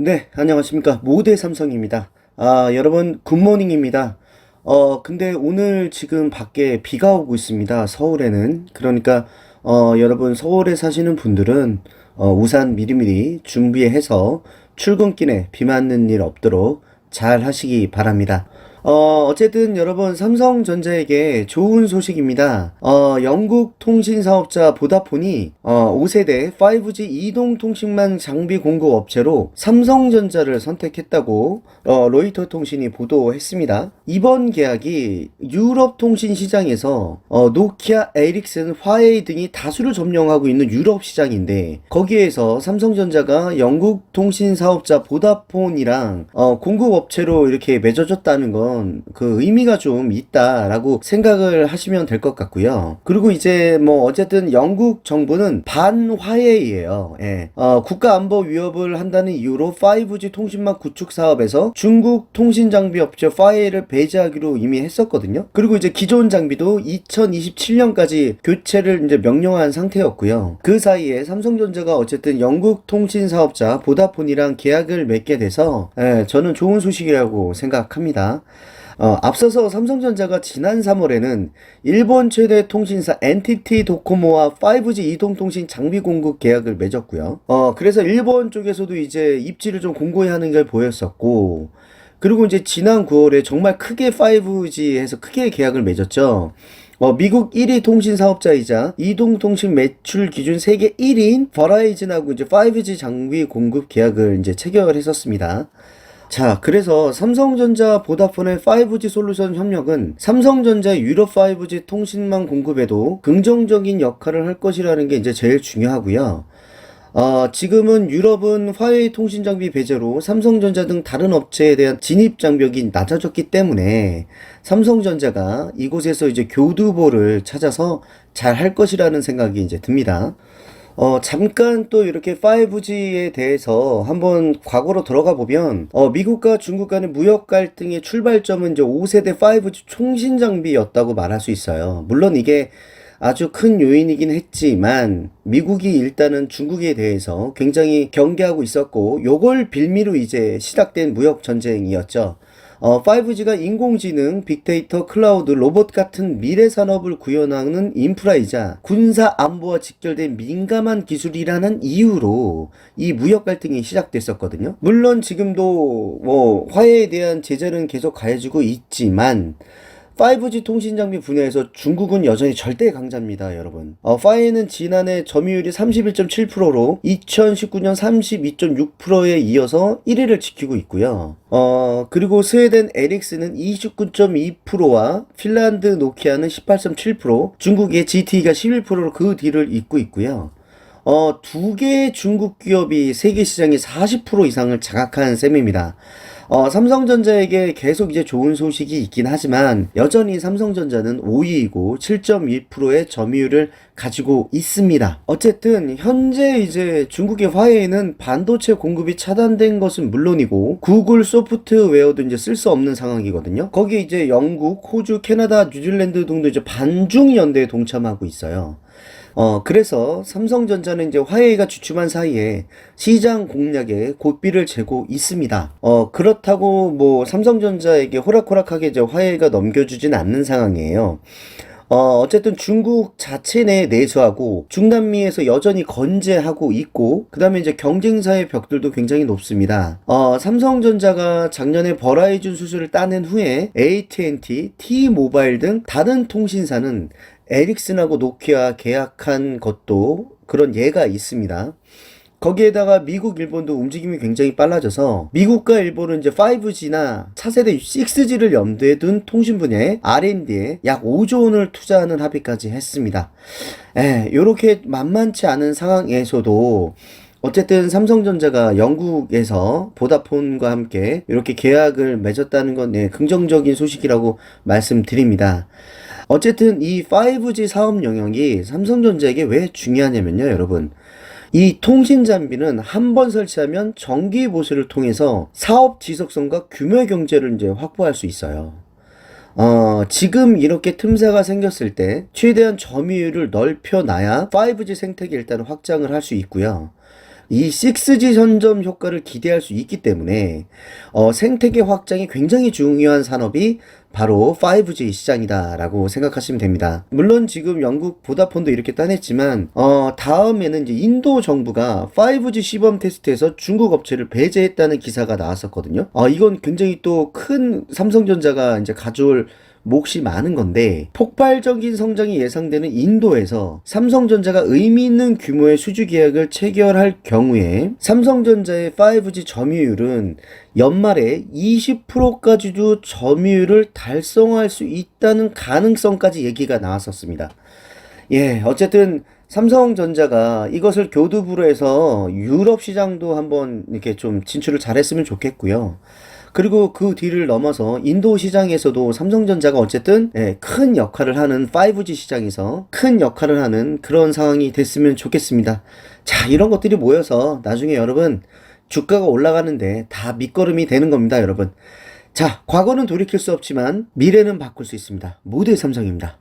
네, 안녕하십니까. 모대 삼성입니다. 여러분, 굿모닝입니다. 근데 오늘 지금 밖에 비가 오고 있습니다. 서울에는. 그러니까, 여러분, 서울에 사시는 분들은, 우산 미리미리 준비해서 출근길에 비 맞는 일 없도록 잘 하시기 바랍니다. 어쨌든 여러분 삼성전자에게 좋은 소식입니다. 영국 통신 사업자 보다폰이 5세대 5G 이동통신망 장비 공급 업체로 삼성전자를 선택했다고 로이터 통신이 보도했습니다. 이번 계약이 유럽 통신 시장에서 노키아, 에릭슨, 화웨이 등이 다수를 점령하고 있는 유럽 시장인데 거기에서 삼성전자가 영국 통신 사업자 보다폰이랑 공급 업체로 이렇게 맺어졌다는 건 그 의미가 좀 있다라고 생각을 하시면 될 것 같고요. 그리고 이제 뭐 어쨌든 영국 정부는 반화해예요. 예. 국가 안보 위협을 한다는 이유로 5G 통신망 구축 사업에서 중국 통신 장비 업체 화웨이를 배제하기로 이미 했었거든요. 그리고 이제 기존 장비도 2027년까지 교체를 이제 명령한 상태였고요. 그 사이에 삼성전자가 어쨌든 영국 통신 사업자 보다폰이랑 계약을 맺게 돼서 저는 좋은 소식이라고 생각합니다. 앞서서 삼성전자가 지난 3월에는 일본 최대 통신사 NTT 도코모와 5G 이동통신 장비 공급 계약을 맺었고요. 그래서 일본 쪽에서도 이제 입지를 좀 공고히 하는 걸 보였었고, 그리고 이제 지난 9월에 정말 크게 5G에서 크게 계약을 맺었죠. 미국 1위 통신 사업자이자 이동통신 매출 기준 세계 1위인 버라이즌하고 이제 5G 장비 공급 계약을 이제 체결을 했었습니다. 자, 그래서 삼성전자 보다폰의 5G 솔루션 협력은 삼성전자 유럽 5G 통신망 공급에도 긍정적인 역할을 할 것이라는 게 이제 제일 중요하고요. 지금은 유럽은 화웨이 통신 장비 배제로 삼성전자 등 다른 업체에 대한 진입 장벽이 낮아졌기 때문에 삼성전자가 이곳에서 이제 교두보를 찾아서 잘 할 것이라는 생각이 이제 듭니다. 잠깐 또 이렇게 5G에 대해서 한번 과거로 들어가 보면, 미국과 중국 간의 무역 갈등의 출발점은 이제 5세대 5G 통신 장비였다고 말할 수 있어요. 물론 이게 아주 큰 요인이긴 했지만, 미국이 일단은 중국에 대해서 굉장히 경계하고 있었고, 요걸 빌미로 이제 시작된 무역 전쟁이었죠. 5G가 인공지능, 빅데이터, 클라우드, 로봇 같은 미래 산업을 구현하는 인프라이자 군사 안보와 직결된 민감한 기술이라는 이유로 이 무역 갈등이 시작됐었거든요. 물론 지금도 뭐 화해에 대한 제재는 계속 가해지고 있지만 5G 통신 장비 분야에서 중국은 여전히 절대 강자입니다, 여러분. 화웨이는 지난해 점유율이 31.7%로 2019년 32.6%에 이어서 1위를 지키고 있고요. 그리고 스웨덴 에릭스는 29.2%와 핀란드 노키아는 18.7%, 중국의 GTE가 11%로 그 뒤를 잇고 있고요. 두 개의 중국 기업이 세계 시장의 40% 이상을 장악한 셈입니다. 삼성전자에게 계속 이제 좋은 소식이 있긴 하지만 여전히 삼성전자는 5위이고 7.1%의 점유율을 가지고 있습니다. 어쨌든 현재 이제 중국의 화웨이는 반도체 공급이 차단된 것은 물론이고 구글 소프트웨어도 이제 쓸 수 없는 상황이거든요. 거기에 이제 영국, 호주, 캐나다, 뉴질랜드 등도 이제 반중 연대에 동참하고 있어요. 그래서 삼성전자는 이제 화웨이가 주춤한 사이에 시장 공략에 고삐를 재고 있습니다. 그렇다고 뭐 삼성전자에게 호락호락하게 이제 화웨이가 넘겨주진 않는 상황이에요. 어쨌든 중국 자체 내에 내수하고 중남미에서 여전히 건재하고 있고 그 다음에 이제 경쟁사의 벽들도 굉장히 높습니다. 삼성전자가 작년에 버라이즌 수수를 따낸 후에 AT&T, T-모바일 등 다른 통신사는 에릭슨하고 노키아 계약한 것도 그런 예가 있습니다. 거기에다가 미국, 일본도 움직임이 굉장히 빨라져서 미국과 일본은 이제 5G나 차세대 6G를 염두에 둔 통신 분야의 R&D에 약 5조 원을 투자하는 합의까지 했습니다. 요렇게 만만치 않은 상황에서도 어쨌든 삼성전자가 영국에서 보다폰과 함께 이렇게 계약을 맺었다는 건 긍정적인 소식이라고 말씀드립니다. 어쨌든 이 5G 사업 영역이 삼성전자에게 왜 중요하냐면요, 여러분. 이 통신 장비는 한 번 설치하면 정기 보수를 통해서 사업 지속성과 규모 경제를 이제 확보할 수 있어요. 지금 이렇게 틈새가 생겼을 때 최대한 점유율을 넓혀놔야 5G 생태계 일단 확장을 할 수 있고요. 이 6G 선점 효과를 기대할 수 있기 때문에 생태계 확장이 굉장히 중요한 산업이 바로 5G 시장이다라고 생각하시면 됩니다. 물론 지금 영국 보다폰도 이렇게 따냈지만 다음에는 이제 인도 정부가 5G 시범 테스트에서 중국 업체를 배제했다는 기사가 나왔었거든요. 이건 굉장히 또 큰 삼성전자가 이제 가져올 몫이 많은 건데, 폭발적인 성장이 예상되는 인도에서 삼성전자가 의미 있는 규모의 수주 계약을 체결할 경우에 삼성전자의 5G 점유율은 연말에 20%까지도 점유율을 달성할 수 있다는 가능성까지 얘기가 나왔었습니다. 예, 어쨌든 삼성전자가 이것을 교두부로 해서 유럽 시장도 한번 이렇게 좀 진출을 잘했으면 좋겠고요. 그리고 그 뒤를 넘어서 인도 시장에서도 삼성전자가 어쨌든 큰 역할을 하는 5G 시장에서 큰 역할을 하는 그런 상황이 됐으면 좋겠습니다. 자, 이런 것들이 모여서 나중에 여러분 주가가 올라가는데 다 밑거름이 되는 겁니다, 여러분. 자, 과거는 돌이킬 수 없지만 미래는 바꿀 수 있습니다. 모두의 삼성입니다.